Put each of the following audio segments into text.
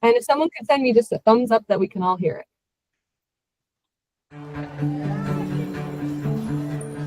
And if someone could send me just a thumbs up that we can all hear it.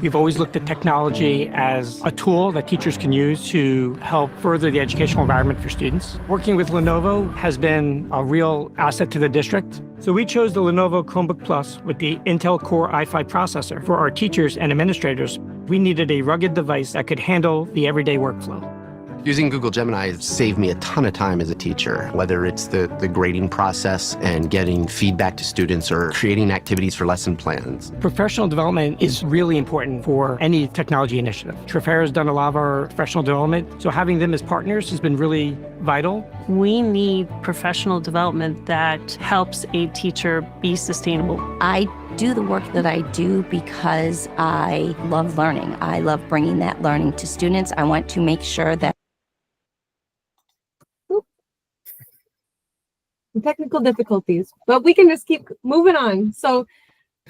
We've always looked at technology as a tool that teachers can use to help further the educational environment for students. Working with Lenovo has been a real asset to the district. So we chose the Lenovo Chromebook Plus with the Intel Core i5 processor. For our teachers and administrators, we needed a rugged device that could handle the everyday workflow. Using Google Gemini has saved me a ton of time as a teacher, whether it's the grading process and getting feedback to students or creating activities for lesson plans. Professional development is really important for any technology initiative. Trafera has done a lot of our professional development, so having them as partners has been really vital. We need professional development that helps a teacher be sustainable. I do the work that I do because I love learning. I love bringing that learning to students. I want to make sure that technical difficulties, but we can just keep moving on. So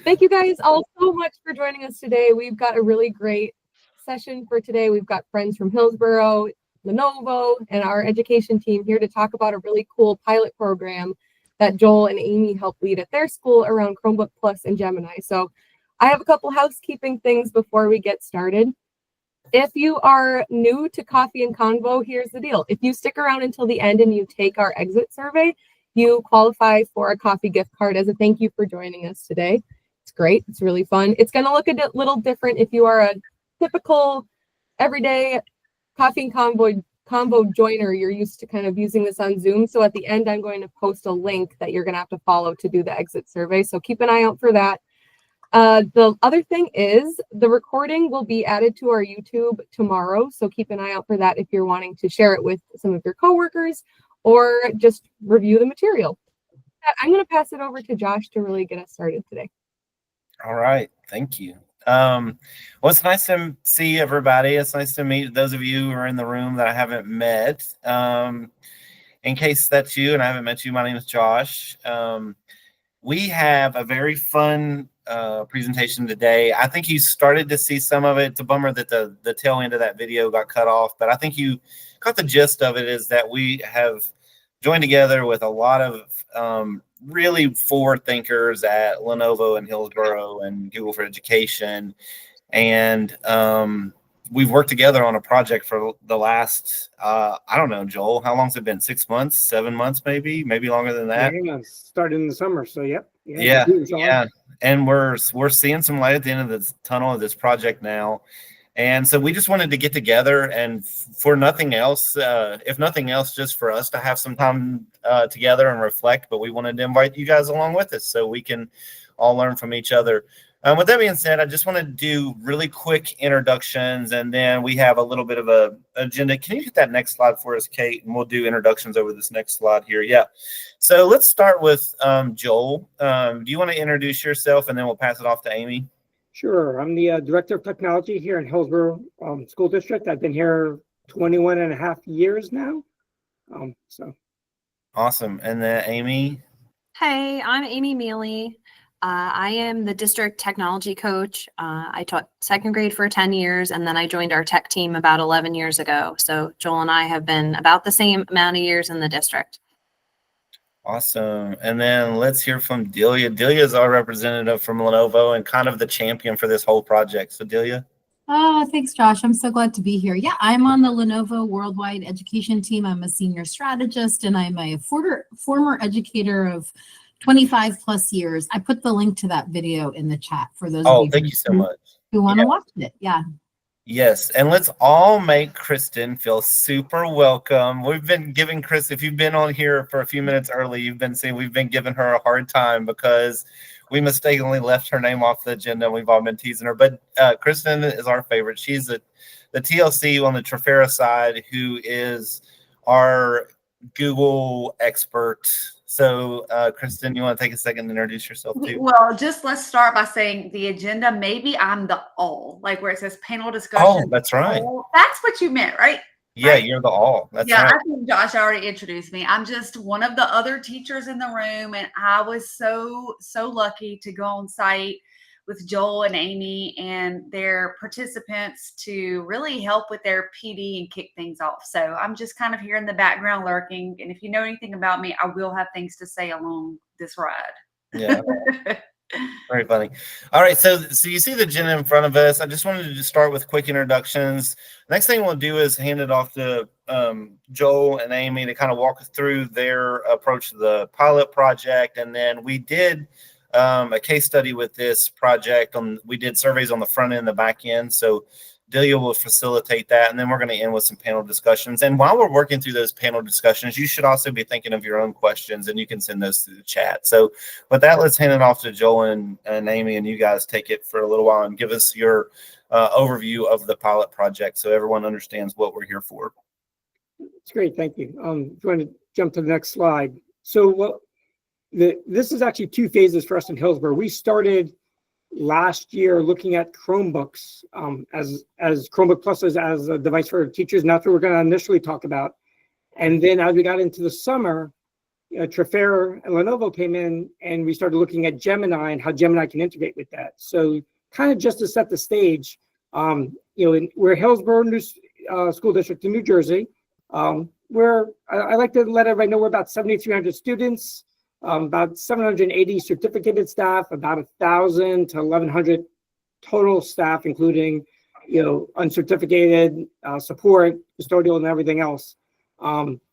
thank you guys all so much for joining us today. We've got a really great session for today. We've got friends from Hillsborough, Lenovo, and our education team here to talk about a really cool pilot program that Joel and Amy helped lead at their school around Chromebook Plus and Gemini. So I have a couple housekeeping things before we get started. If you are new to Coffee and Convo, here's the deal. If you stick around until the end and you take our exit survey, you qualify for a coffee gift card as a thank you for joining us today. It's great. It's really fun. It's going to look a little different if you are a typical everyday Coffee and Convo joiner. You're used to kind of using this on Zoom. So at the end, I'm going to post a link that you're going to have to follow to do the exit survey. So keep an eye out for that. The other thing is the recording will be added to our YouTube tomorrow. So keep an eye out for that if you're wanting to share it with some of your coworkers or just review the material. I'm going to pass it over to Josh to really get us started today. All right. Thank you. Well, it's nice to see everybody. It's nice to meet those of you who are in the room that I haven't met. In case that's you and I haven't met you, my name is Josh. We have a very fun presentation today. I think you started to see some of it. It's a bummer that the tail end of that video got cut off, but I think you got the gist of it, is that we have joined together with a lot of really forward thinkers at Lenovo and Hillsborough and Google for Education. And we've worked together on a project for the last, I don't know, Joel, how long's it been? 6 months, 7 months, maybe longer than that. Yeah, started in the summer. So yep. Yeah. And we're seeing some light at the end of the tunnel of this project now. And so we just wanted to get together, and for nothing else, if nothing else, just for us to have some time together and reflect. But we wanted to invite you guys along with us so we can all learn from each other. With that being said, I just want to do really quick introductions, and then we have a little bit of a agenda. Can you hit that next slide for us, Kate? And we'll do introductions over this next slide here. Yeah. So let's start with Joel. Do you want to introduce yourself, and then we'll pass it off to Amy? Sure. I'm the Director of Technology here in Hillsborough School District. I've been here 21 and a half years now. Awesome. And then Amy? Hey, I'm Amy Mealy. I am the district technology coach. I taught second grade for 10 years, and then I joined our tech team about 11 years ago. So Joel and I have been about the same amount of years in the district. Awesome. And then let's hear from Delia. Delia is our representative from Lenovo and kind of the champion for this whole project. So Delia. Oh, thanks, Josh. I'm so glad to be here. Yeah, I'm on the Lenovo Worldwide Education team. I'm a senior strategist, and I'm a former educator of 25 plus years. I put the link to that video in the chat for those of you thank you so much. Who want to watch it. Yeah. Yes, and let's all make Kristen feel super welcome. We've been giving Kristen, if you've been on here for a few minutes early, you've been seeing we've been giving her a hard time because we mistakenly left her name off the agenda. We've all been teasing her, but Kristen is our favorite. She's the TLC on the Trafera side, who is our Google expert. So, Kristen, you want to take a second to introduce yourself too? Well, just let's start by saying the agenda. Maybe I'm the all, like where it says panel discussion. Oh, that's right. That's what you meant, right? Yeah, you're the all. That's right. I think Josh already introduced me. I'm just one of the other teachers in the room, and I was so lucky to go on site with Joel and Amy and their participants to really help with their PD and kick things off. So I'm just kind of here in the background lurking. And if you know anything about me, I will have things to say along this ride. Yeah. Very funny. All right, so you see the agenda in front of us. I just wanted to just start with quick introductions. Next thing we'll do is hand it off to Joel and Amy to kind of walk us through their approach to the pilot project. And then we did a case study with this project. We did surveys on the front end and the back end. So Delia will facilitate that, and then we're going to end with some panel discussions. And while we're working through those panel discussions, you should also be thinking of your own questions, and you can send those through the chat. So with that, let's hand it off to Joel and Amy, and you guys take it for a little while and give us your overview of the pilot project so everyone understands what we're here for. It's great. Thank you. If you want to jump to the next slide. So this is actually two phases for us in Hillsborough. We started last year looking at Chromebooks as Chromebook Plus as a device for teachers, and that's what we're going to initially talk about. And then as we got into the summer, Trafera and Lenovo came in, and we started looking at Gemini and how Gemini can integrate with that. So kind of just to set the stage, we're Hillsborough School District in New Jersey. Where I like to let everybody know we're about 7,300 students. About 780 certificated staff, about 1,000 to 1,100 total staff, including, uncertificated support, custodial, and everything else.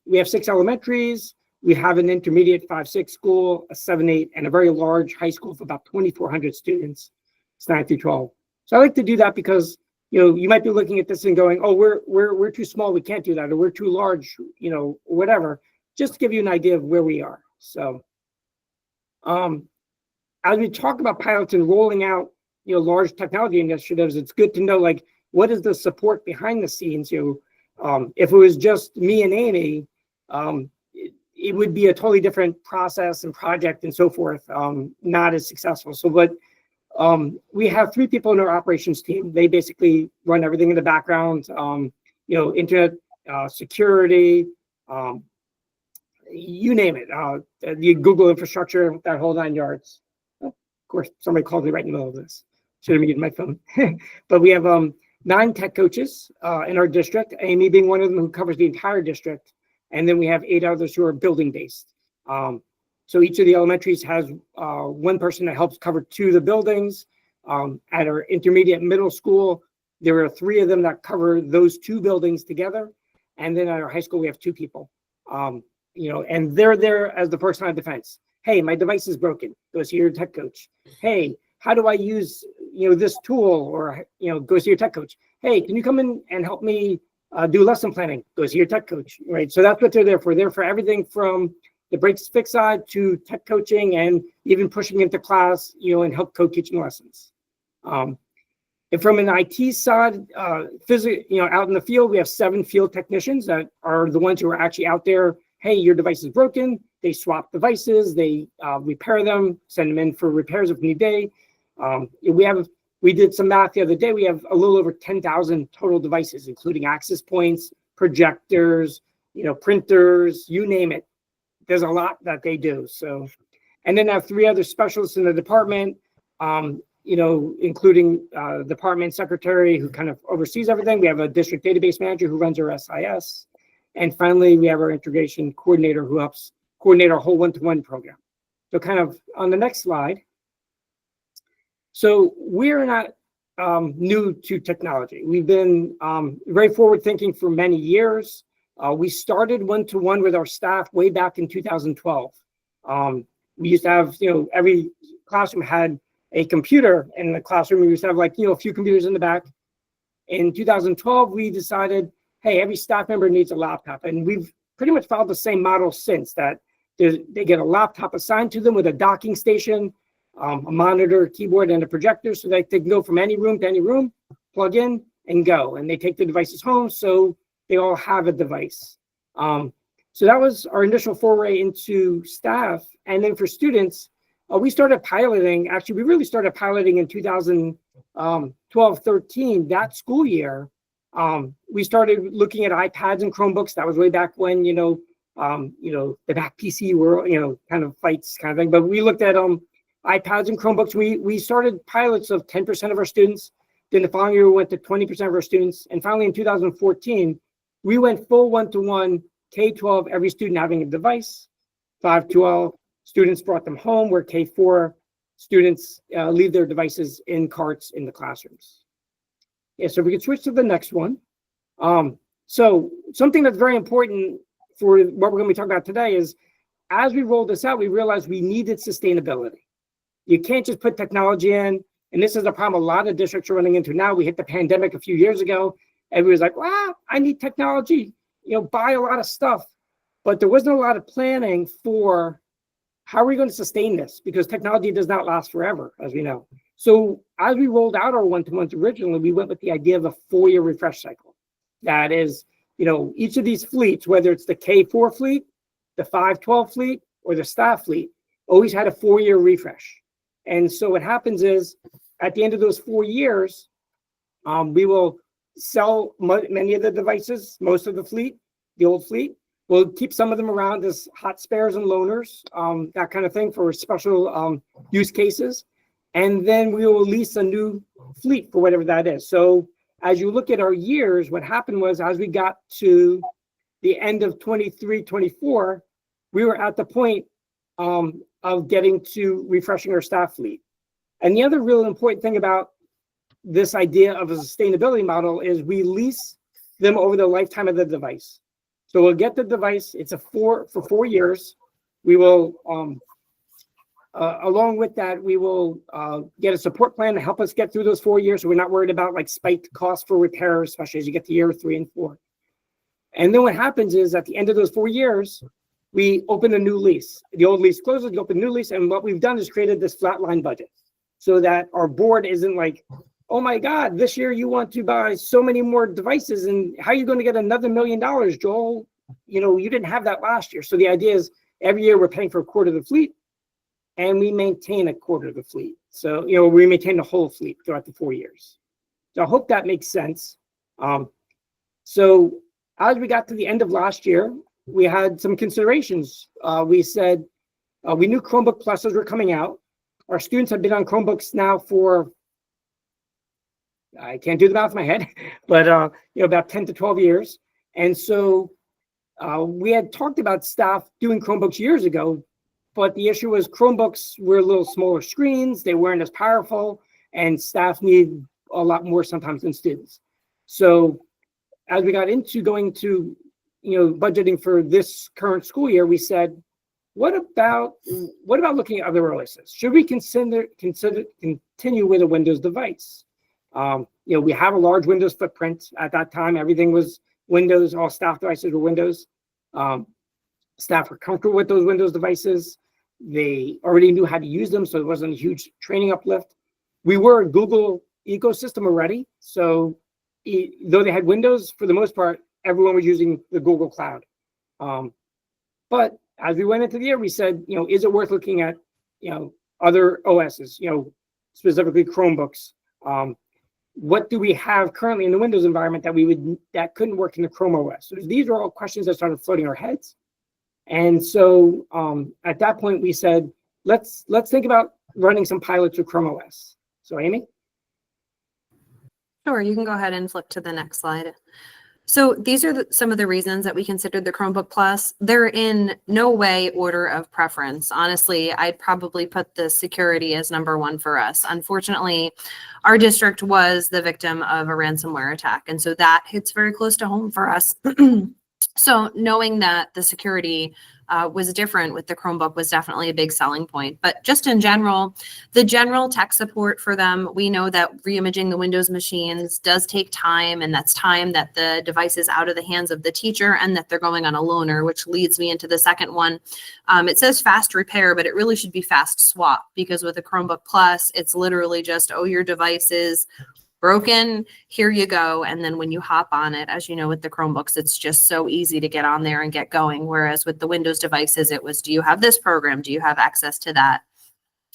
We have 6 elementaries. We have an intermediate 5-6 school, a 7-8, and a very large high school of about 2,400 students. It's 9 through 12. So I like to do that because, you might be looking at this and going, oh, we're too small, we can't do that, or we're too large, whatever, just to give you an idea of where we are. So as we talk about pilots and rolling out, large technology initiatives, it's good to know, like, what is the support behind the scenes? If it was just me and Amy, it would be a totally different process and project and so forth, not as successful. So, but we have 3 people in our operations team. They basically run everything in the background, internet security, you name it, the Google infrastructure, that whole 9 yards. Of course, somebody called me right in the middle of this. Should have muted my phone. But we have 9 tech coaches in our district, Amy being one of them, who covers the entire district. And then we have 8 others who are building based. So each of the elementaries has one person that helps cover 2 of the buildings. At our intermediate middle school, there are 3 of them that cover those 2 buildings together. And then at our high school, we have 2 people. And they're there as the first line of defense. Hey, my device is broken. Go see your tech coach. Hey, how do I use, this tool? Or, go see your tech coach. Hey, can you come in and help me do lesson planning? Go see your tech coach, right? So that's what they're there for. They're for everything from the break fix side to tech coaching and even pushing into class, and help co-teaching lessons. And from an IT side, out in the field, we have 7 field technicians that are the ones who are actually out there. Hey, your device is broken. They swap devices, they repair them, send them in for repairs if need be. We did some math the other day. We have a little over 10,000 total devices, including access points, projectors, printers, you name it. There's a lot that they do. So, and then I have 3 other specialists in the department, including department secretary who kind of oversees everything. We have a district database manager who runs our SIS. And finally, we have our integration coordinator who helps coordinate our whole one-to-one program. So kind of on the next slide. So we're not new to technology. We've been very forward-thinking for many years. We started one-to-one with our staff way back in 2012. We used to have, every classroom had a computer in the classroom. We used to have a few computers in the back. In 2012, we decided, hey, every staff member needs a laptop. And we've pretty much followed the same model since, that they get a laptop assigned to them with a docking station, a monitor, keyboard, and a projector, so that they can go from any room to any room, plug in, and go. And they take the devices home, so they all have a device. So that was our initial foray into staff. And then for students, we started piloting. Actually, we really started piloting in 2012-13, that school year. We started looking at iPads and Chromebooks. That was way back when, the back PC world, kind of fights kind of thing. But we looked at iPads and Chromebooks. We started pilots of 10% of our students. Then the following year, we went to 20% of our students. And finally, in 2014, we went full one-to-one K-12, every student having a device. 5-12 students brought them home, where K-4 students leave their devices in carts in the classrooms. Yeah, so if we could switch to the next one. So something that's very important for what we're going to be talking about today is, as we rolled this out, we realized we needed sustainability. You can't just put technology in, and this is a problem a lot of districts are running into now. We hit the pandemic a few years ago. Everybody was like, wow, I need technology, buy a lot of stuff. But there wasn't a lot of planning for how are we going to sustain this, because technology does not last forever, as we know. So as we rolled out our one-to-ones originally, we went with the idea of a 4-year refresh cycle. That is, each of these fleets, whether it's the K-4 fleet, the 5-12 fleet, or the staff fleet, always had a 4-year refresh. And so what happens is, at the end of those 4 years, we will sell many of the devices, most of the fleet, the old fleet. We'll keep some of them around as hot spares and loaners, that kind of thing, for special use cases. And then we will lease a new fleet for whatever that is. So as you look at our years, what happened was, as we got to the end of 23, 24, we were at the point of getting to refreshing our staff fleet. And the other really important thing about this idea of a sustainability model is we lease them over the lifetime of the device. So we'll get the device, it's for 4 years. We will, along with that, we will get a support plan to help us get through those 4 years. So we're not worried about like spiked costs for repairs, especially as you get to year 3 and 4. And then what happens is, at the end of those 4 years, we open a new lease. The old lease closes, you open a new lease. And what we've done is created this flatline budget, so that our board isn't like, oh my God, this year you want to buy so many more devices, and how are you going to get another $1 million, Joel? You didn't have that last year. So the idea is, every year we're paying for a quarter of the fleet, and we maintain a quarter of the fleet. So, we maintain the whole fleet throughout the 4 years. So I hope that makes sense. So as we got to the end of last year, we had some considerations. We said, we knew Chromebook Pluses were coming out. Our students have been on Chromebooks now for, I can't do the math in my head, but about 10 to 12 years. And so we had talked about staff doing Chromebooks years ago, but the issue was Chromebooks were a little smaller screens, they weren't as powerful, and staff need a lot more sometimes than students. So as we got into going to, budgeting for this current school year, we said, what about looking at other OSs? Should we continue with a Windows device? We have a large Windows footprint. At that time, everything was Windows. All staff devices were Windows. Staff were comfortable with those Windows devices. They already knew how to use them, so it wasn't a huge training uplift. We were a Google ecosystem already, so though they had Windows, for the most part, everyone was using the Google Cloud. But as we went into the year, we said, is it worth looking at, other OSs, specifically Chromebooks? What do we have currently in the Windows environment that couldn't work in the Chrome OS? So these are all questions that started floating our heads. And so at that point, we said, let's think about running some pilots with Chrome OS. So Amy? Sure, you can go ahead and flip to the next slide. So these are some of the reasons that we considered the Chromebook Plus. They're in no way order of preference. Honestly, I'd probably put the security as #1 for us. Unfortunately, our district was the victim of a ransomware attack, and so that hits very close to home for us. So knowing that the security was different with the Chromebook was definitely a big selling point. But just in general, the general tech support for them, we know that reimaging the Windows machines does take time, and that's time that the device is out of the hands of the teacher and that they're going on a loaner, which leads me into the second one. It says fast repair, but it really should be fast swap, because with a Chromebook Plus, it's literally just, oh, your device is broken, here you go. And then when you hop on it, as you know, with the Chromebooks, it's just so easy to get on there and get going. Whereas with the Windows devices, it was, do you have this program? Do you have access to that?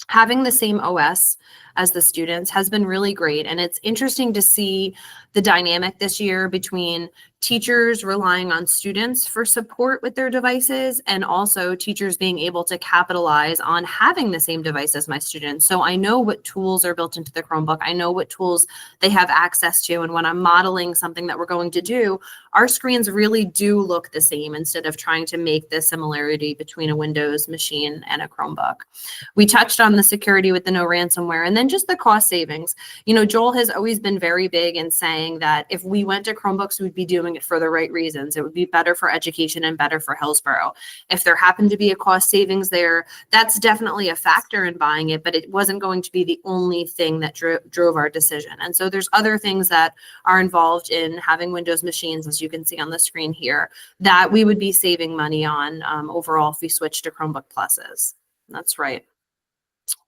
Having the same OS as the students has been really great. And it's interesting to see the dynamic this year between teachers relying on students for support with their devices and also teachers being able to capitalize on having the same device as my students. So I know what tools are built into the Chromebook. I know what tools they have access to. And when I'm modeling something that we're going to do, our screens really do look the same instead of trying to make the similarity between a Windows machine and a Chromebook. We touched on the security with the no ransomware and then just the cost savings. You know, Joel has always been very big in saying that if we went to Chromebooks, we'd be doing it for the right reasons. It would be better for education and better for Hillsborough. If there happened to be a cost savings there, that's definitely a factor in buying it, but it wasn't going to be the only thing that drove our decision. And so there's other things that are involved in having Windows machines, as you can see on the screen here, that we would be saving money on overall if we switch to Chromebook Pluses. That's right.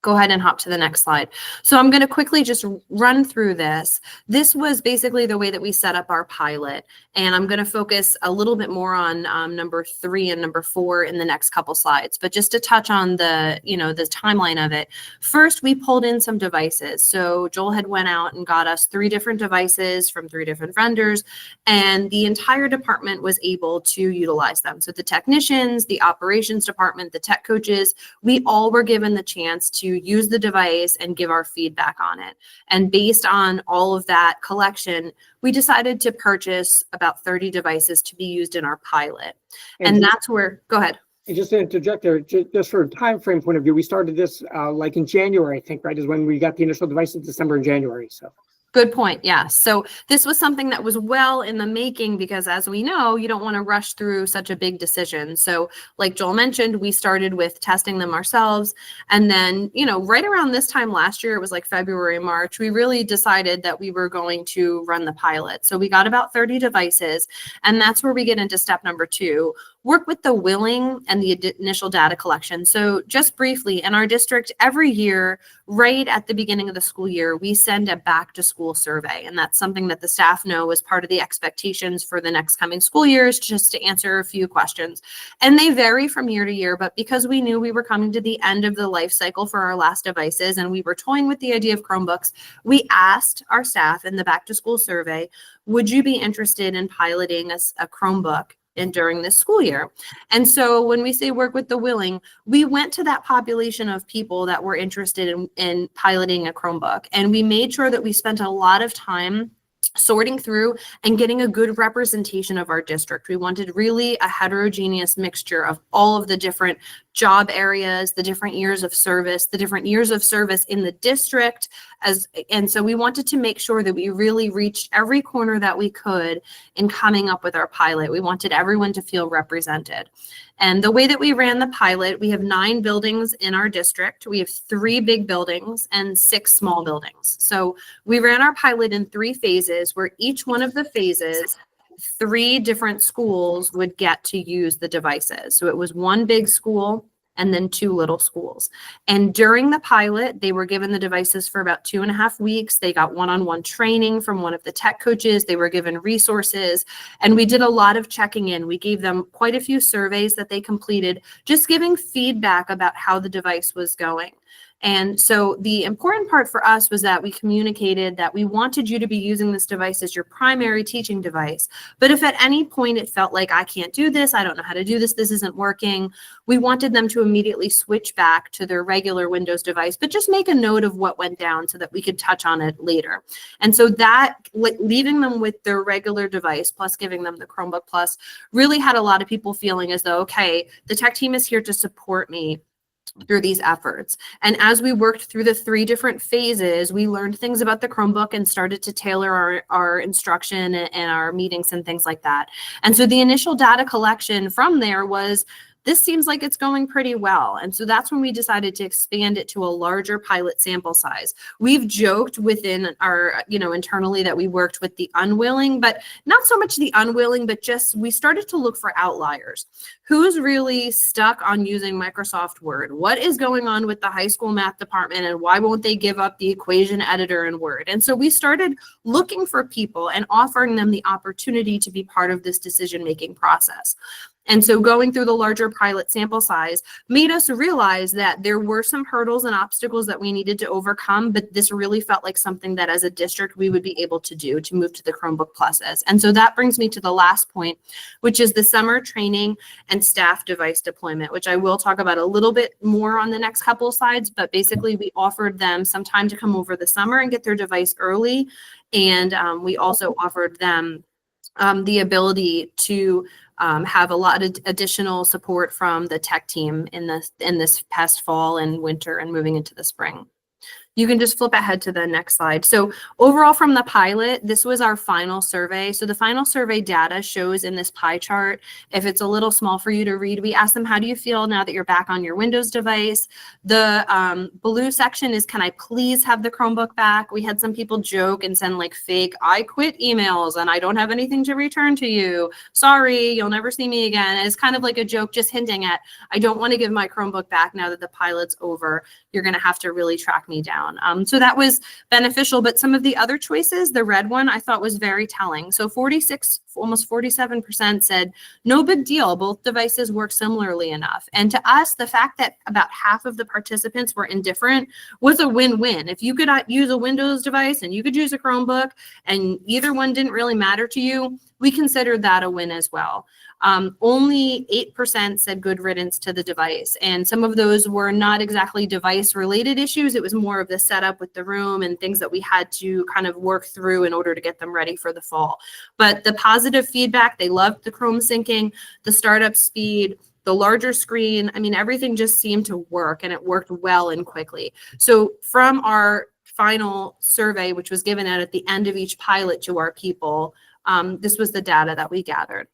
Go ahead and hop to the next slide. So I'm going to quickly just run through this. This was basically the way that we set up our pilot. And I'm going to focus a little bit more on number 3 and number 4 in the next couple slides. But just to touch on the, the timeline of it, first we pulled in some devices. So Joel had went out and got us 3 different devices from 3 different vendors, and the entire department was able to utilize them. So the technicians, the operations department, the tech coaches, we all were given the chance to use the device and give our feedback on it. And based on all of that collection, we decided to purchase about 30 devices to be used in our pilot. And that's where, go ahead. And just to interject there, just for a time frame point of view, we started this like in January, I think, right, is when we got the initial devices, December and January. So. Good point. Yeah. So this was something that was well in the making because, as we know, you don't want to rush through such a big decision. So like Joel mentioned, we started with testing them ourselves. And then, right around this time last year, it was like February, March, we really decided that we were going to run the pilot. So we got about 30 devices. And that's where we get into step number 2. Work with the willing and the initial data collection. So just briefly, in our district, every year, right at the beginning of the school year, we send a back to school survey. And that's something that the staff know is part of the expectations for the next coming school years, just to answer a few questions. And they vary from year to year, but because we knew we were coming to the end of the life cycle for our last devices and we were toying with the idea of Chromebooks, we asked our staff in the back to school survey, would you be interested in piloting a Chromebook during this school year? And so when we say work with the willing, we went to that population of people that were interested in piloting a Chromebook. And we made sure that we spent a lot of time sorting through and getting a good representation of our district. We wanted really a heterogeneous mixture of all of the different job areas, the different years of service, in the district. And so we wanted to make sure that we really reached every corner that we could in coming up with our pilot. We wanted everyone to feel represented. And the way that we ran the pilot, we have 9 buildings in our district. We have 3 big buildings and 6 small buildings. So we ran our pilot in 3 phases, where each one of the phases, 3 different schools would get to use the devices. So it was 1 big school and then 2 little schools. And during the pilot, they were given the devices for about 2.5 weeks. They got one-on-one training from one of the tech coaches. They were given resources, and we did a lot of checking in. We gave them quite a few surveys that they completed, just giving feedback about how the device was going. And so the important part for us was that we communicated that we wanted you to be using this device as your primary teaching device. But if at any point it felt like, I can't do this, I don't know how to do this, this isn't working, we wanted them to immediately switch back to their regular Windows device, but just make a note of what went down so that we could touch on it later. And so that, leaving them with their regular device plus giving them the Chromebook Plus, really had a lot of people feeling as though, okay, the tech team is here to support me through these efforts. And as we worked through the 3 different phases, we learned things about the Chromebook and started to tailor our instruction and our meetings and things like that. And so the initial data collection from there was, this seems like it's going pretty well. And so that's when we decided to expand it to a larger pilot sample size. We've joked within our, internally that we worked with the unwilling, but not so much the unwilling, but just we started to look for outliers. Who's really stuck on using Microsoft Word? What is going on with the high school math department, and why won't they give up the equation editor in Word? And so we started looking for people and offering them the opportunity to be part of this decision-making process. And so going through the larger pilot sample size made us realize that there were some hurdles and obstacles that we needed to overcome, but this really felt like something that as a district we would be able to do to move to the Chromebook Pluses. And so that brings me to the last point, which is the summer training and staff device deployment, which I will talk about a little bit more on the next couple of slides, but basically we offered them some time to come over the summer and get their device early. And we also offered them the ability to have a lot of additional support from the tech team in this past fall and winter and moving into the spring. You can just flip ahead to the next slide. So overall from the pilot, this was our final survey. So the final survey data shows in this pie chart. If it's a little small for you to read, we asked them, how do you feel now that you're back on your Windows device? The blue section is, can I please have the Chromebook back? We had some people joke and send like fake, I quit emails and I don't have anything to return to you. Sorry, you'll never see me again. And it's kind of like a joke, just hinting at, I don't want to give my Chromebook back now that the pilot's over. You're going to have to really track me down. So that was beneficial, but some of the other choices, the red one, I thought was very telling. So 46, almost 47% said, no big deal. Both devices work similarly enough. And to us, the fact that about half of the participants were indifferent was a win-win. If you could use a Windows device and you could use a Chromebook and either one didn't really matter to you, we considered that a win as well. Only 8% said good riddance to the device. And some of those were not exactly device related issues. It was more of the setup with the room and things that we had to kind of work through in order to get them ready for the fall. But the positive feedback, they loved the Chrome syncing, the startup speed, the larger screen. I mean, everything just seemed to work and it worked well and quickly. So from our final survey, which was given out at the end of each pilot to our people, this was the data that we gathered.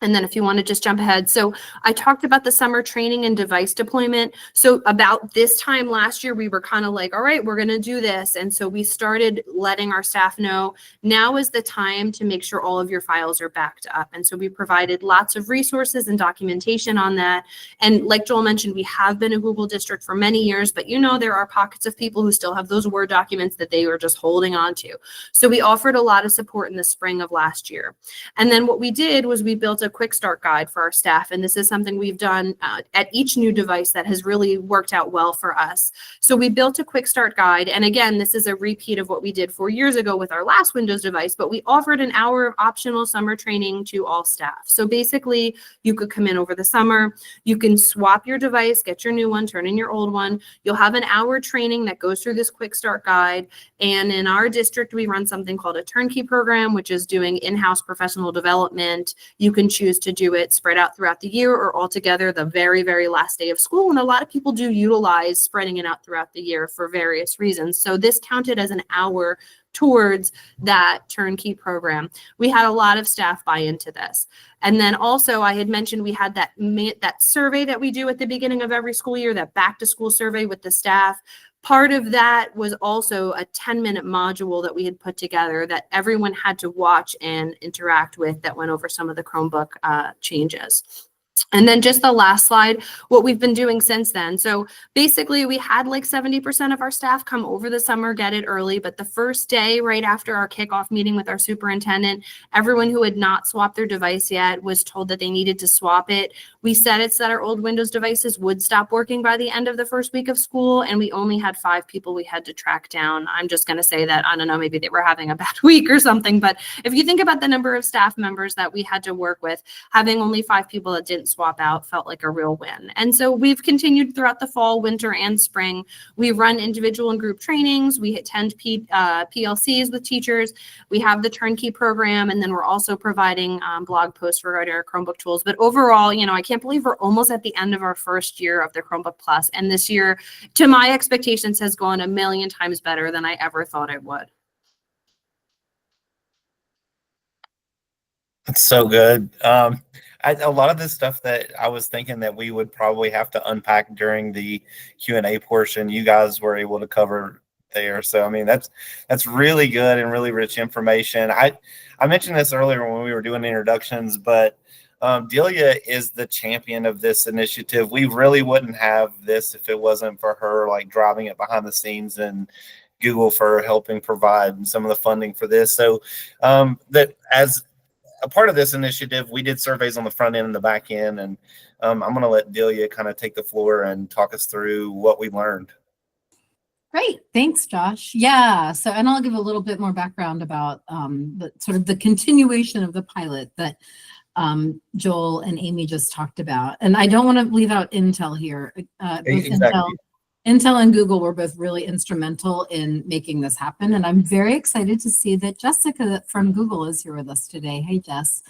And then if you want to just jump ahead. So I talked about the summer training and device deployment. So about this time last year, we were kind of like, all right, we're going to do this. And so we started letting our staff know now is the time to make sure all of your files are backed up. And so we provided lots of resources and documentation on that. And like Joel mentioned, we have been a Google district for many years, but you know, there are pockets of people who still have those Word documents that they were just holding on to. So we offered a lot of support in the spring of last year. And then what we did was we built a quick start guide for our staff. And this is something we've done at each new device that has really worked out well for us. So we built a quick start guide. And again, this is a repeat of what we did 4 years ago with our last Windows device, but we offered an hour of optional summer training to all staff. So basically you could come in over the summer, you can swap your device, get your new one, turn in your old one. You'll have an hour training that goes through this quick start guide. And in our district, we run something called a turnkey program, which is doing in-house professional development. You can choose to do it spread out throughout the year or altogether the very, very last day of school. And a lot of people do utilize spreading it out throughout the year for various reasons. So this counted as an hour towards that turnkey program. We had a lot of staff buy into this. And then also I had mentioned we had that survey that we do at the beginning of every school year, that back to school survey with the staff. Part of that was also a 10-minute module that we had put together that everyone had to watch and interact with that went over some of the Chromebook changes. And then just the last slide, what we've been doing since then. So basically we had like 70% of our staff come over the summer, get it early, but the first day right after our kickoff meeting with our superintendent, everyone who had not swapped their device yet was told that they needed to swap it. We set it so that our old Windows devices would stop working by the end of the first week of school, and we only had 5 people we had to track down. I'm just going to say that, I don't know, maybe they were having a bad week or something, but if you think about the number of staff members that we had to work with, having only 5 people that didn't swap out felt like a real win. And so we've continued throughout the fall, winter, and spring. We run individual and group trainings. We attend PLCs with teachers. We have the turnkey program, and then we're also providing blog posts regarding our Chromebook tools. But overall, you know, I can't believe we're almost at the end of our first year of the Chromebook Plus. And this year, to my expectations, has gone a million times better than I ever thought it would. That's so good. A lot of this stuff that I was thinking that we would probably have to unpack during the Q&A portion, you guys were able to cover there. So, I mean, that's really good and really rich information. I mentioned this earlier when we were doing introductions, but Delia is the champion of this initiative. We really wouldn't have this if it wasn't for her, like, driving it behind the scenes, and Google for helping provide some of the funding for this. So that a part of this initiative, we did surveys on the front end and the back end, and I'm going to let Delia kind of take the floor and talk us through what we learned. Great, thanks, Josh. Yeah, so and I'll give a little bit more background about the sort of the continuation of the pilot that Joel and Amy just talked about. And I don't want to leave out Intel here. Exactly. Intel and Google were both really instrumental in making this happen. And I'm very excited to see that Jessica from Google is here with us today. Hey, Jess.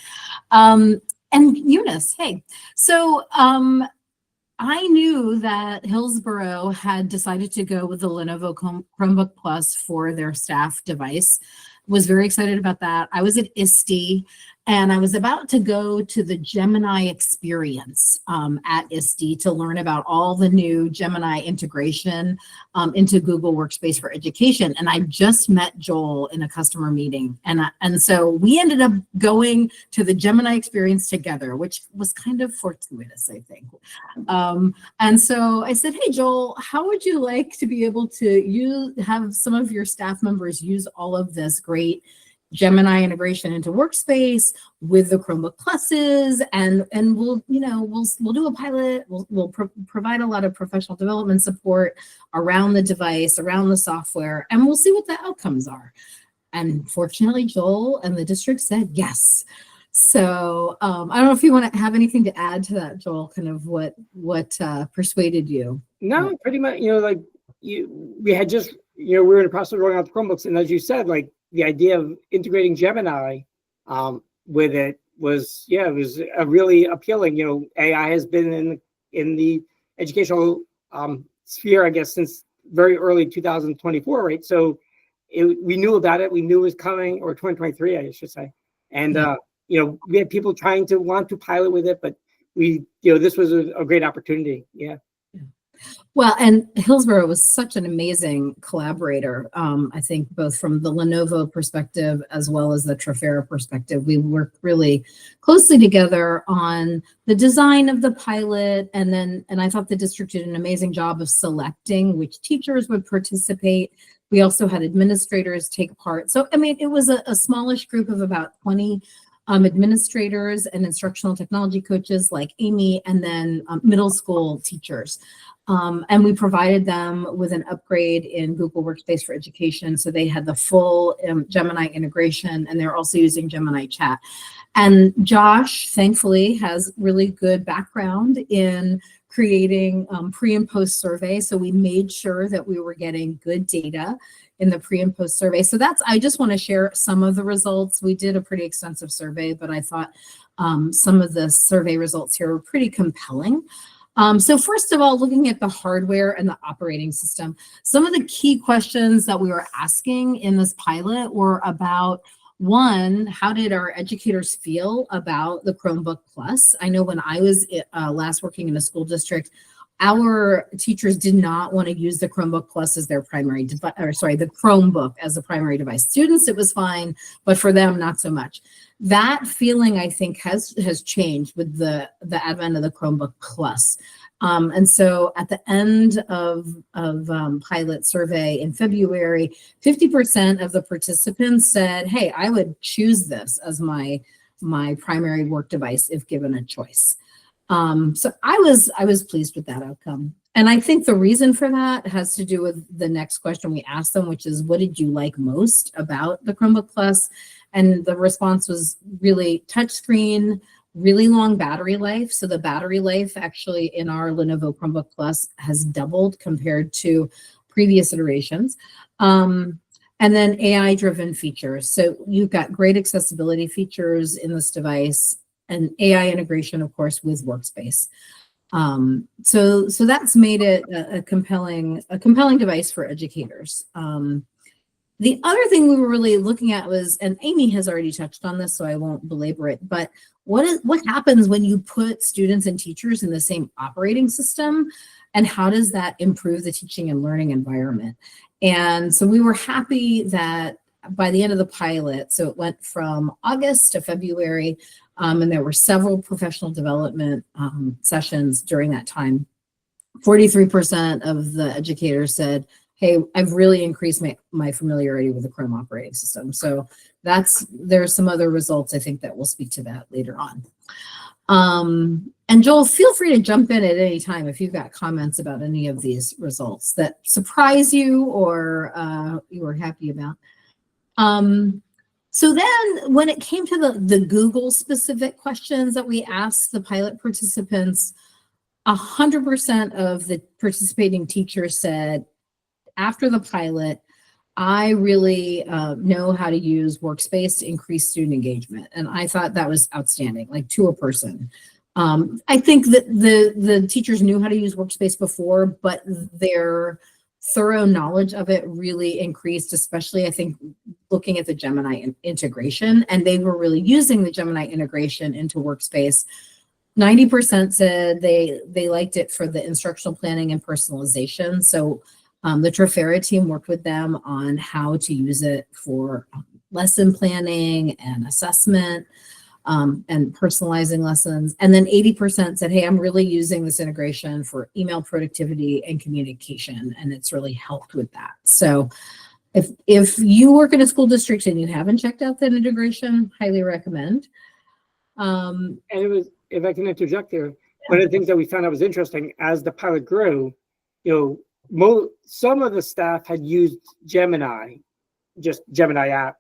And Eunice, hey. So I knew that Hillsborough had decided to go with the Lenovo Chromebook Plus for their staff device. Was very excited about that. I was at ISTE, and I was about to go to the Gemini experience at ISTE to learn about all the new Gemini integration into Google Workspace for Education. And I just met Joel in a customer meeting. And so we ended up going to the Gemini experience together, which was kind of fortuitous, I think. And so I said, hey, Joel, how would you like to be able to have some of your staff members use all of this great Gemini integration into Workspace with the Chromebook Pluses, and we'll do a pilot. We'll provide a lot of professional development support around the device, around the software, and we'll see what the outcomes are. And fortunately, Joel and the district said yes. So I don't know if you want to have anything to add to that, Joel. Kind of what persuaded you? No, pretty much. We had just we were in the process of rolling out the Chromebooks, and as you said, like, the idea of integrating Gemini with it was, it was a really appealing. AI has been in the educational sphere, I guess, since very early 2024, right? So we knew about it. We knew it was coming, or 2023, I should say. And, we had people trying to want to pilot with it, but this was a great opportunity. Yeah. Well, and Hillsborough was such an amazing collaborator. I think both from the Lenovo perspective as well as the Trafera perspective, we worked really closely together on the design of the pilot. And I thought the district did an amazing job of selecting which teachers would participate. We also had administrators take part. So, I mean, it was a smallish group of about 20 administrators and instructional technology coaches like Amy, and then middle school teachers. And we provided them with an upgrade in Google Workspace for Education. So they had the full Gemini integration, and they're also using Gemini Chat. And Josh, thankfully, has really good background in creating pre and post survey. So we made sure that we were getting good data in the pre and post survey. So I just want to share some of the results. We did a pretty extensive survey, but I thought some of the survey results here were pretty compelling. So first of all, looking at the hardware and the operating system, some of the key questions that we were asking in this pilot were about, one, how did our educators feel about the Chromebook Plus? I know when I was last working in a school district, our teachers did not want to use the Chromebook Plus as their primary device, the Chromebook as a primary device. Students, it was fine, but for them, not so much. That feeling, I think, has changed with the advent of the Chromebook Plus. And so at the end of pilot survey in February, 50% of the participants said, hey, I would choose this as my primary work device if given a choice. So I was pleased with that outcome. And I think the reason for that has to do with the next question we asked them, which is, what did you like most about the Chromebook Plus? And the response was really touchscreen, really long battery life. So the battery life actually in our Lenovo Chromebook Plus has doubled compared to previous iterations. And then AI-driven features. So you've got great accessibility features in this device, and AI integration, of course, with Workspace. So that's made it a compelling device for educators. The other thing we were really looking at was, and Amy has already touched on this, so I won't belabor it, but what happens when you put students and teachers in the same operating system, and how does that improve the teaching and learning environment? And so we were happy that by the end of the pilot, so it went from August to February, and there were several professional development sessions during that time. 43% of the educators said, hey, I've really increased my familiarity with the Chrome operating system. So there's some other results I think that we'll speak to that later on. And Joel, feel free to jump in at any time if you've got comments about any of these results that surprise you or you were happy about. So then when it came to the Google specific questions that we asked the pilot participants, 100% of the participating teachers said, after the pilot, I really know how to use Workspace to increase student engagement. And I thought that was outstanding, like to a person. I think that the teachers knew how to use Workspace before, but their thorough knowledge of it really increased, especially I think looking at the Gemini integration, and they were really using the Gemini integration into Workspace. 90% said they liked it for the instructional planning and personalization. So the Trafera team worked with them on how to use it for lesson planning and assessment and personalizing lessons. And then 80% said, hey, I'm really using this integration for email productivity and communication, and it's really helped with that. So if you work in a school district and you haven't checked out that integration, highly recommend. And it was, if I can interject there, one of the things that we found out was interesting as the pilot grew, some of the staff had used Gemini, just Gemini app.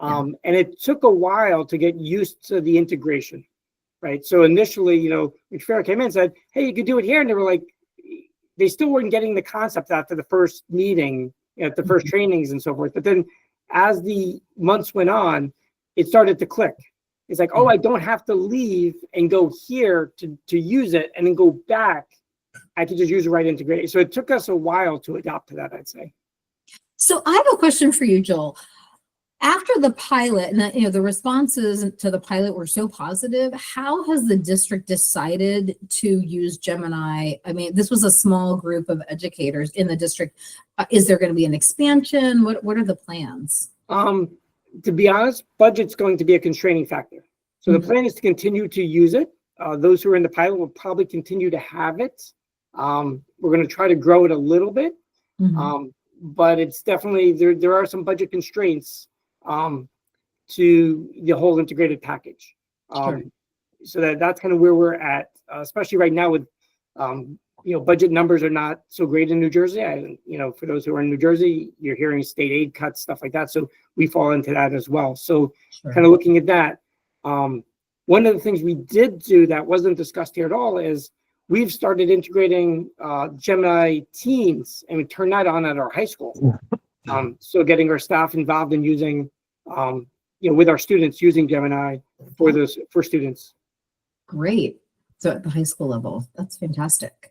And it took a while to get used to the integration, right? So initially, when Trafera came in and said, hey, you could do it here. And they were like, they still weren't getting the concept after the first meeting, at the first trainings and so forth. But then as the months went on, it started to click. It's like, oh, I don't have to leave and go here to use it and then go back. I could just use it right integrated. So it took us a while to adopt to that, I'd say. So I have a question for you, Joel. After the pilot, and the responses to the pilot were so positive, how has the district decided to use Gemini? I mean, this was a small group of educators in the district. Is there going to be an expansion? What are the plans? To be honest, budget's going to be a constraining factor. So the plan is to continue to use it. Those who are in the pilot will probably continue to have it. We're going to try to grow it a little bit, but it's definitely, there are some budget constraints to the whole integrated package. So that's kind of where we're at, especially right now with, budget numbers are not so great in New Jersey. For those who are in New Jersey, you're hearing state aid cuts, stuff like that. So we fall into that as well. So kind of looking at that, one of the things we did do that wasn't discussed here at all is we've started integrating Gemini Teams, and we turn that on at our high school. So getting our staff involved in using, with our students using Gemini for students. Great. So at the high school level, that's fantastic.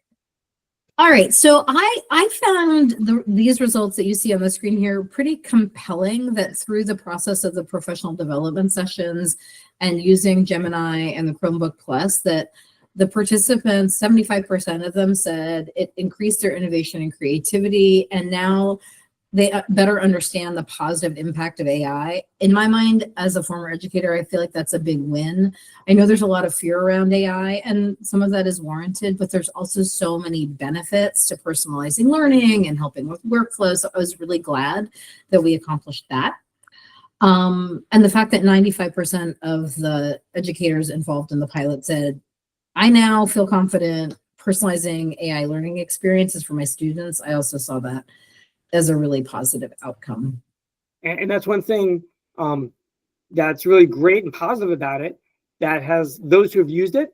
All right, so I found these results that you see on the screen here pretty compelling, that through the process of the professional development sessions and using Gemini and the Chromebook Plus, that the participants, 75% of them said it increased their innovation and creativity, and now they better understand the positive impact of AI. In my mind, as a former educator, I feel like that's a big win. I know there's a lot of fear around AI, and some of that is warranted, but there's also so many benefits to personalizing learning and helping with workflows. So I was really glad that we accomplished that. And the fact that 95% of the educators involved in the pilot said, I now feel confident personalizing AI learning experiences for my students. I also saw that as a really positive outcome. And that's one thing that's really great and positive about it, that has those who have used it,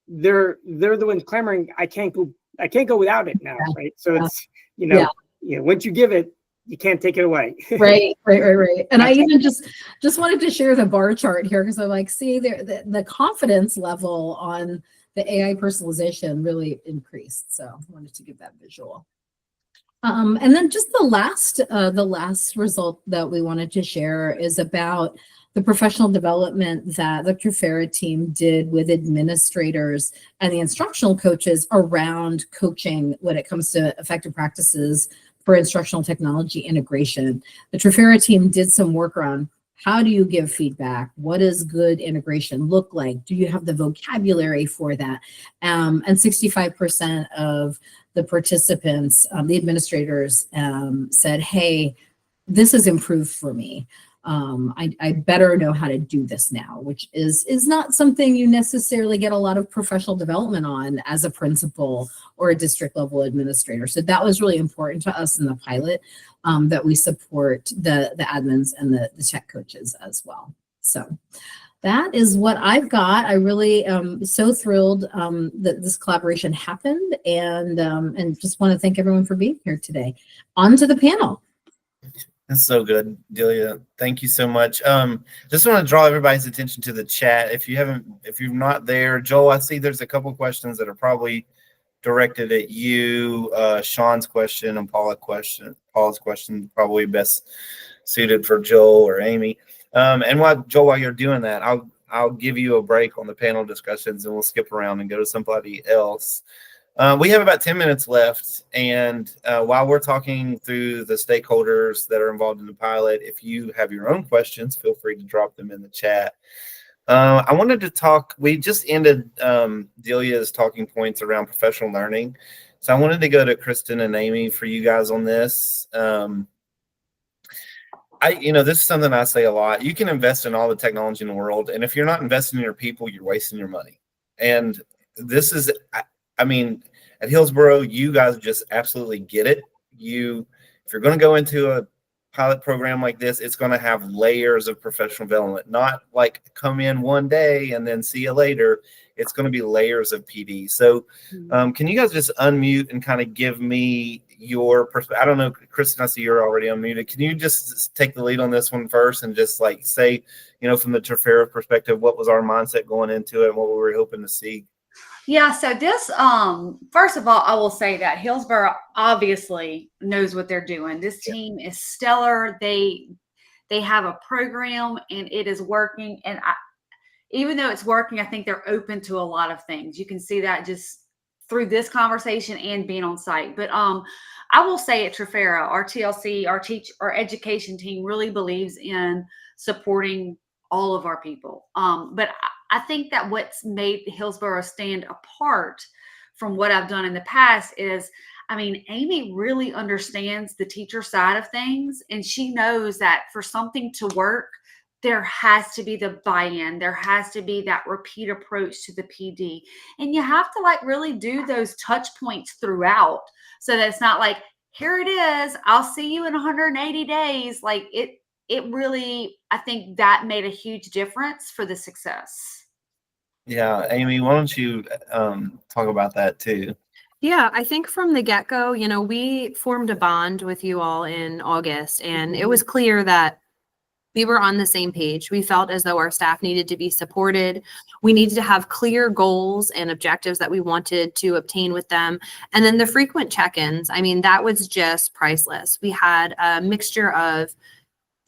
they're the ones clamoring, I can't go without it now, right? So it's, once you give it, you can't take it away. Right. And I even just wanted to share the bar chart here, because I'm like, see there, the confidence level on the AI personalization really increased. So I wanted to give that visual. And then just the last result that we wanted to share is about the professional development that the Trafera team did with administrators and the instructional coaches around coaching when it comes to effective practices for instructional technology integration. The Trafera team did some work around How do you give feedback? What does good integration look like? Do you have the vocabulary for that? And 65% of the participants, the administrators, said, hey, this has improved for me. I better know how to do this now, which is not something you necessarily get a lot of professional development on as a principal or a district level administrator. So that was really important to us in the pilot, that we support the admins and the tech coaches as well. So that is what I've got. I really am so thrilled that this collaboration happened, and just want to thank everyone for being here today. On to the panel. That's so good, Delia. Thank you so much. Just want to draw everybody's attention to the chat. If you're not there, Joel, I see there's a couple questions that are probably directed at you. Sean's question and Paula's question probably best suited for Joel or Amy. And Joel, while you're doing that, I'll give you a break on the panel discussions, and we'll skip around and go to somebody else. We have about 10 minutes left, and while we're talking through the stakeholders that are involved in the pilot, if you have your own questions, feel free to drop them in the chat. I wanted to talk, we just ended Delia's talking points around professional learning, so I wanted to go to Kristen and Amy for you guys on this. This is something I say a lot. You can invest in all the technology in the world, and if you're not investing in your people, you're wasting your money. And this is, I mean, at Hillsborough, you guys just absolutely get it. If you're going to go into a pilot program like this, it's going to have layers of professional development, not like come in one day and then see you later. It's going to be layers of PD. So can you guys just unmute and kind of give me your perspective? I don't know, Kristen, I see you're already unmuted. Can you just take the lead on this one first and just like say, from the Trafera perspective, what was our mindset going into it and what we were hoping to see? Yeah, so this, first of all, I will say that Hillsborough obviously knows what they're doing. This team is stellar. They have a program and it is working. And even though it's working, I think they're open to a lot of things. You can see that just through this conversation and being on site. But I will say at Trafera, our TLC, our education team really believes in supporting all of our people. But I think that what's made Hillsborough stand apart from what I've done in the past is, Amy really understands the teacher side of things, and she knows that for something to work, there has to be the buy-in. There has to be that repeat approach to the PD. And you have to really do those touch points throughout so that it's not like, here it is, I'll see you in 180 days. It really, I think that made a huge difference for the success. Yeah, Amy, why don't you talk about that too? Yeah, I think from the get-go, we formed a bond with you all in August, and it was clear that we were on the same page. We felt as though our staff needed to be supported. We needed to have clear goals and objectives that we wanted to obtain with them. And then the frequent check-ins, that was just priceless. We had a mixture of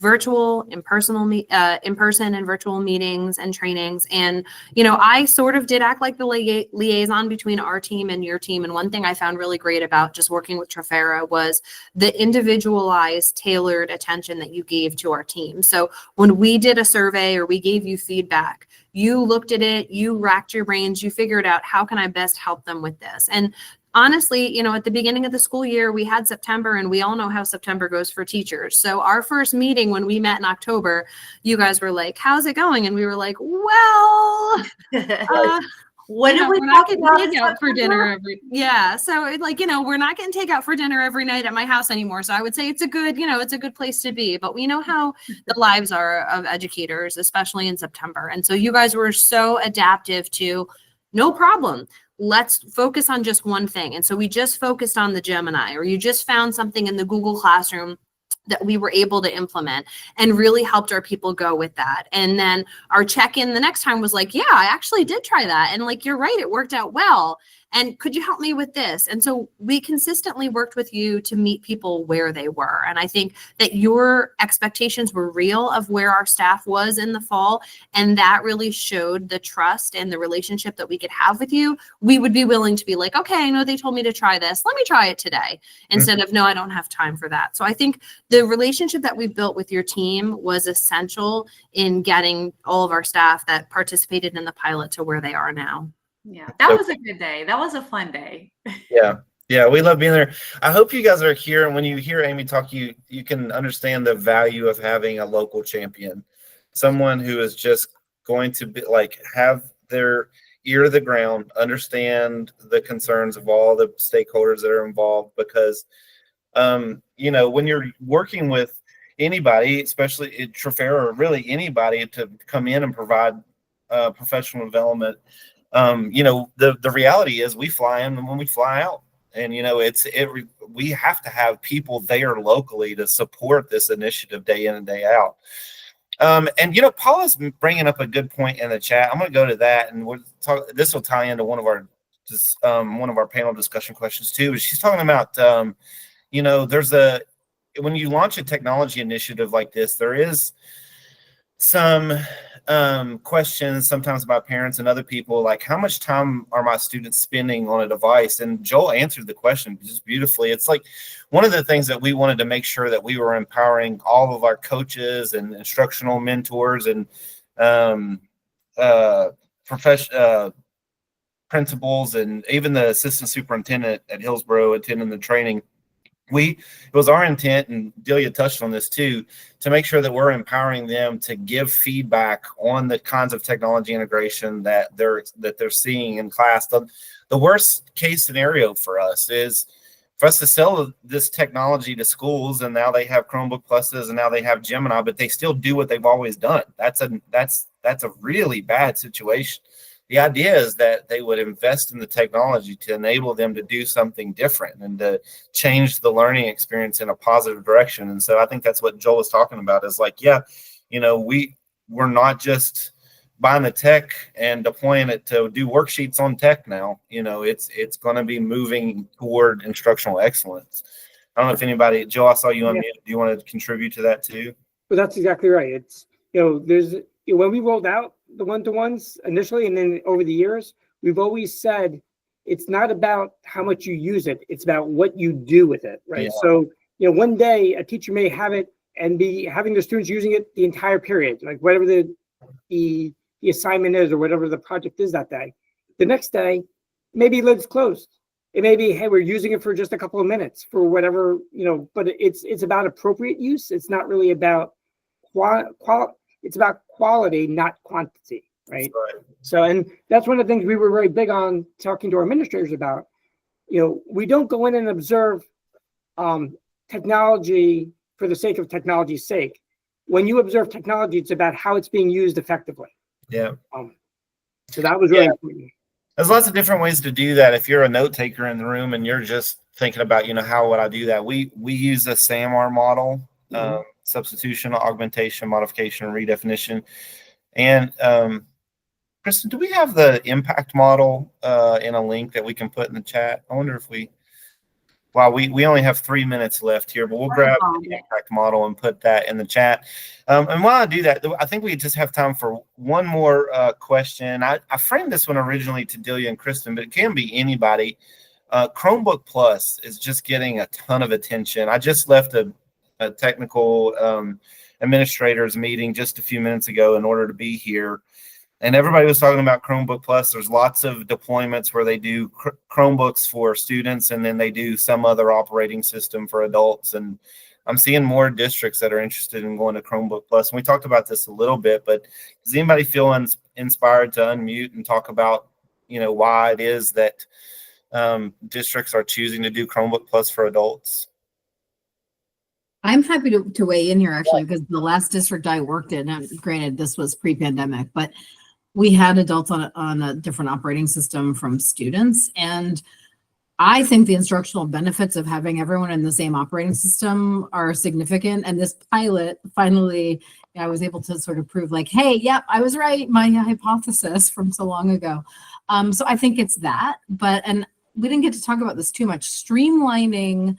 virtual, in-person and virtual meetings and trainings. And, I sort of did act like the liaison between our team and your team. And one thing I found really great about just working with Trafera was the individualized, tailored attention that you gave to our team. So when we did a survey or we gave you feedback, you looked at it, you racked your brains, you figured out how can I best help them with this? And honestly, at the beginning of the school year, we had September, and we all know how September goes for teachers. So our first meeting when we met in October, you guys were like, how's it going? And we were like, well, what did we we're not getting takeout for dinner we're not getting takeout for dinner every night at my house anymore. So I would say it's a good place to be. But we know how the lives are of educators, especially in September. And so you guys were so adaptive to no problem. Let's focus on just one thing. And so we just focused on the Gemini, or you just found something in the Google Classroom that we were able to implement and really helped our people go with that. And then our check-in the next time was like, yeah, I actually did try that. And you're right, it worked out well. And could you help me with this? And so we consistently worked with you to meet people where they were. And I think that your expectations were real of where our staff was in the fall. And that really showed the trust and the relationship that we could have with you. We would be willing to be like, okay, I know they told me to try this. Let me try it today. Instead of, no, I don't have time for that. So I think the relationship that we built with your team was essential in getting all of our staff that participated in the pilot to where they are now. Yeah, that was a good day. That was a fun day. Yeah, we love being there. I hope you guys are here, and when you hear Amy talk, you can understand the value of having a local champion, someone who is just going to be like have their ear to the ground, understand the concerns of all the stakeholders that are involved. Because you know, when you're working with anybody, especially at Trafera, or really anybody, to come in and provide professional development, you know, the reality is we fly in and when we fly out. And, you know, we have to have people there locally to support this initiative day in and day out. And, you know, Paula's bringing up a good point in the chat. I'm going to go to that, and this will tie into one of our panel discussion questions too. She's talking about, you know, when you launch a technology initiative like this, there is some questions sometimes about parents and other people, like how much time are my students spending on a device? And Joel answered the question just beautifully. It's like one of the things that we wanted to make sure that we were empowering all of our coaches and instructional mentors and principals, and even the assistant superintendent at Hillsborough attending the training. It was our intent, and Delia touched on this too, to make sure that we're empowering them to give feedback on the kinds of technology integration that they're seeing in class. The worst case scenario for us is for us to sell this technology to schools, and now they have Chromebook Pluses, and now they have Gemini, but they still do what they've always done. That's a really bad situation. The idea is that they would invest in the technology to enable them to do something different and to change the learning experience in a positive direction. And so I think that's what Joel was talking about, is like, yeah, you know, we're not just buying the tech and deploying it to do worksheets on tech now. You know, it's going to be moving toward instructional excellence. I don't know if anybody, Joel, I saw you on mute. Do you want to contribute to that too? Well, that's exactly right. It's, you know, when we rolled out the one-to-ones initially, and then over the years, we've always said it's not about how much you use it, it's about what you do with it, right? Yeah. So, you know, one day a teacher may have it and be having the students using it the entire period, like whatever the assignment is or whatever the project is that day. The next day, maybe lid's closed. It may be, hey, we're using it for just a couple of minutes for whatever, you know, but it's about appropriate use. It's not really about it's about quality, not quantity, right? So, and that's one of the things we were very big on talking to our administrators about. You know, we don't go in and observe technology for the sake of technology's sake. When you observe technology, it's about how it's being used effectively. Yeah. So that was really important. There's lots of different ways to do that. If you're a note taker in the room and you're just thinking about, you know, how would I do that? We use the SAMR model. Substitution, augmentation, modification, redefinition. And Kristen, do we have the impact model in a link that we can put in the chat? I wonder if we only have 3 minutes left here, but we'll grab the impact model and put that in the chat. And while I do that, I think we just have time for one more question. I framed this one originally to Delia and Kristen, but it can be anybody. Chromebook Plus is just getting a ton of attention. I just left a technical administrators meeting just a few minutes ago in order to be here, and everybody was talking about Chromebook Plus. There's lots of deployments where they do Chromebooks for students, and then they do some other operating system for adults. And I'm seeing more districts that are interested in going to Chromebook Plus. And we talked about this a little bit, but does anybody feel inspired to unmute and talk about, you know, why it is that districts are choosing to do Chromebook Plus for adults? I'm happy to weigh in here, actually, because the last district I worked in, and granted, this was pre-pandemic, but we had adults on a different operating system from students. And I think the instructional benefits of having everyone in the same operating system are significant. And this pilot finally, I was able to sort of prove like, hey, yep, I was right. My hypothesis from so long ago. So I think it's that, and we didn't get to talk about this too much, streamlining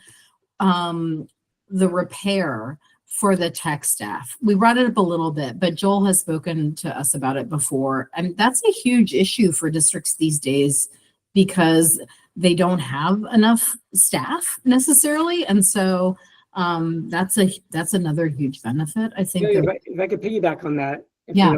the repair for the tech staff. We brought it up a little bit, but Joel has spoken to us about it before. And that's a huge issue for districts these days because they don't have enough staff necessarily. And so that's another huge benefit, I think. Yeah, if I could piggyback on that. Yeah,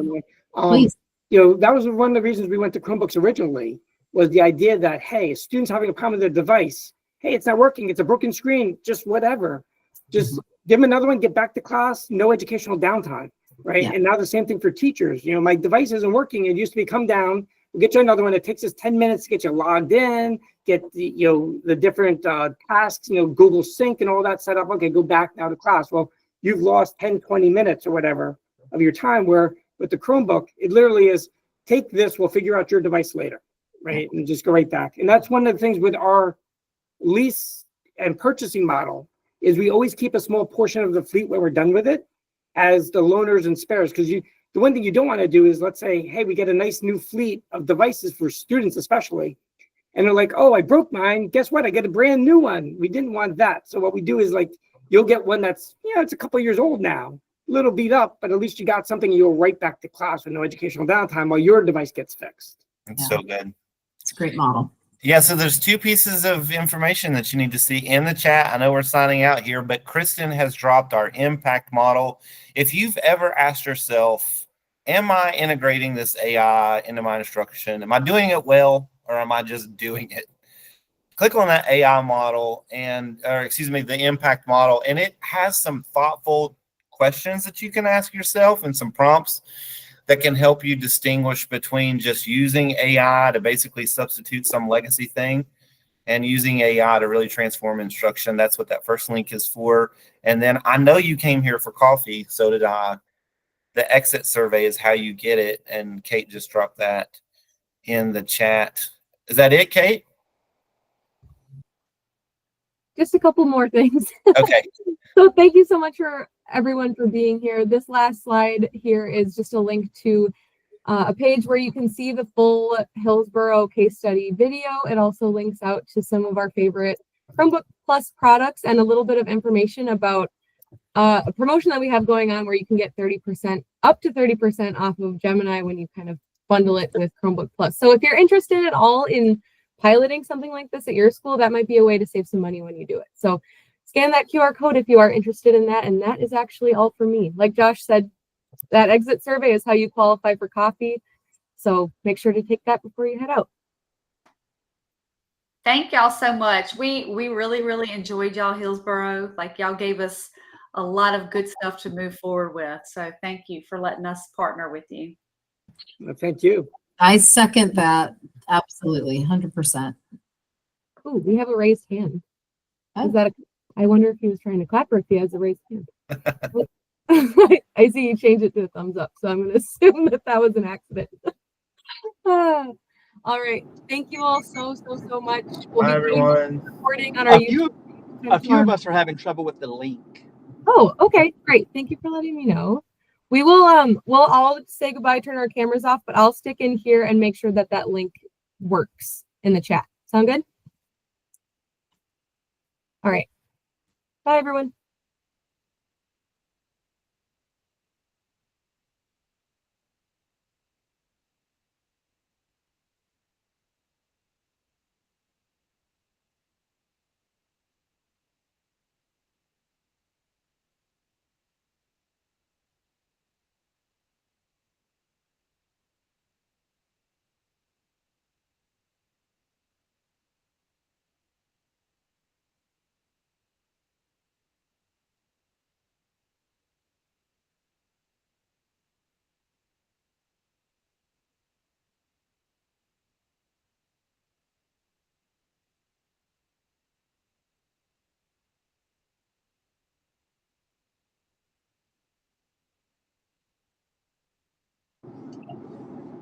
please. That was one of the reasons we went to Chromebooks originally, was the idea that, hey, a student's having a problem with their device. Hey, it's not working. It's a broken screen, just whatever. Just give them another one, get back to class, no educational downtime, right? Yeah. And now the same thing for teachers. My device isn't working. It used to be come down, we'll get you another one. It takes us 10 minutes to get you logged in, get the different tasks, Google Sync and all that set up. Okay, go back now to class. Well, you've lost 10, 20 minutes or whatever of your time, where with the Chromebook, it literally is, take this, we'll figure out your device later, right? And just go right back. And that's one of the things with our lease and purchasing model, is we always keep a small portion of the fleet when we're done with it as the loaners and spares. Because the one thing you don't want to do is, let's say, hey, we get a nice new fleet of devices for students especially, and they're like, oh, I broke mine. Guess what? I get a brand new one. We didn't want that. So what we do is, like, you'll get one that's, it's a couple years old now, a little beat up, but at least you got something, you'll right back to class with no educational downtime while your device gets fixed. It's so good. It's a great model. Yeah, so there's two pieces of information that you need to see in the chat. I know we're signing out here, but Kristen has dropped our impact model. If you've ever asked yourself, am I integrating this AI into my instruction? Am I doing it well, or am I just doing it? Click on that AI model the impact model, and it has some thoughtful questions that you can ask yourself and some prompts that can help you distinguish between just using AI to basically substitute some legacy thing and using AI to really transform instruction. That's what that first link is for. And then I know you came here for coffee, so did I. The exit survey is how you get it, and Kate just dropped that in the chat. Is that it, Kate? Just a couple more things. Okay. So thank you so much for everyone for being here. This last slide here is just a link to a page where you can see the full Hillsborough case study video. It also links out to some of our favorite Chromebook Plus products and a little bit of information about a promotion that we have going on where you can get 30%, up to 30% off of Gemini when you kind of bundle it with Chromebook Plus. So if you're interested at all in piloting something like this at your school, that might be a way to save some money when you do it. So scan that QR code if you are interested in that. And that is actually all for me. Like Josh said, that exit survey is how you qualify for coffee. So make sure to take that before you head out. Thank y'all so much. We really, really enjoyed y'all, Hillsborough. Like, y'all gave us a lot of good stuff to move forward with. So thank you for letting us partner with you. Well, thank you. I second that. Absolutely. 100%. Oh, we have a raised hand. Oh. Is that I wonder if he was trying to clap or if he has a raised hand. I see you change it to a thumbs up, so I'm going to assume that was an accident. All right. Thank you all so much. We'll Bye, everyone. Recording on our YouTube. A few of us are having trouble with the link. Oh, okay, great. Thank you for letting me know. We will we'll all say goodbye, turn our cameras off, but I'll stick in here and make sure that that link works in the chat. Sound good? All right. Bye, everyone.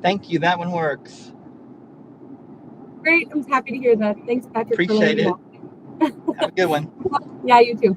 Thank you. That one works. great. I'm happy to hear that. Thanks, Patrick. Appreciate it. For Have a good one. Yeah, you too.